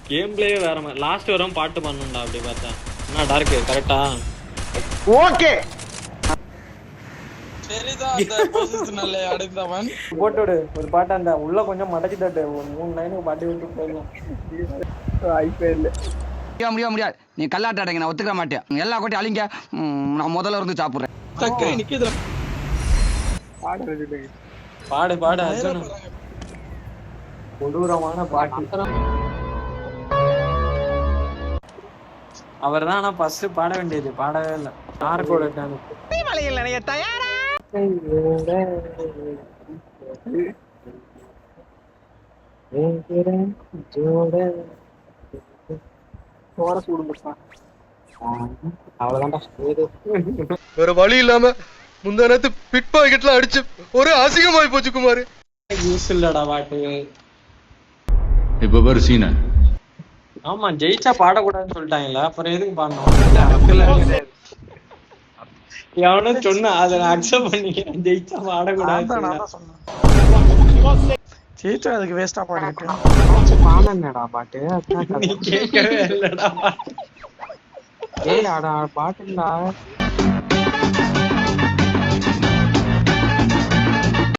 Game பிளேயே வேற மாதிரி. Last வரும் பாட்டு பண்ணணும்டா அப்படி பார்த்தா. என்ன டார்க் கரெக்டா? ஓகே சரிதான் அந்த பொசிஷனல்ல அடுத்தவன் போட்டுடு ஒரு பாட்டு அந்த உள்ள கொஞ்சம் மடக்கி தட்டு ஒரு 3 லைனுக்கு பாட்டி விட்டு போயிடலாம். வாய்ப்பே இல்லை. முடியாது நீ கல்லாட்டாடங்க நான் ஒத்துக்க மாட்டேன் எல்லா கோட்டையும் அழிங்க நான் முதல்ல இருந்து சாப்பிடுறேன் சக்கரை நிக்குதுல பாடு பாடு அர்ஜுன். கொடூரமான பாட்டு. அவர் தான் ஆனா ஃபர்ஸ்ட் பாட வேண்டியது, பாடவே இல்லை. யாருக்கோட மலையில் நினைய தயாரா வேற வழி இல்லாம முந்தா நேரத்து பிட் பாக்கெட்ல அடிச்சு ஒரு அசிங்கமாயி போச்சு குமார். யூஸ் இல்லடா பாட்டு. இப்ப பாரு சீன. ஆமா ஜெயிச்சா பாடக்கூடாதுன்னு சொல்லிட்டாங்கல்ல, அப்புறம் எதுக்கு பாடணும்? எவனும் சொன்னா அதை நான் அக்செப்ட் பண்ணிக்கிறேன். ஜெயிச்சா பாடக்கூடாது. ஜெயிச்சா அதுக்கு வேஸ்டா பாடிட்டு பாடா பாட்டு நீ கேட்கவே இல்லடா பாட்டு. ஏடாடா பாட்டுடா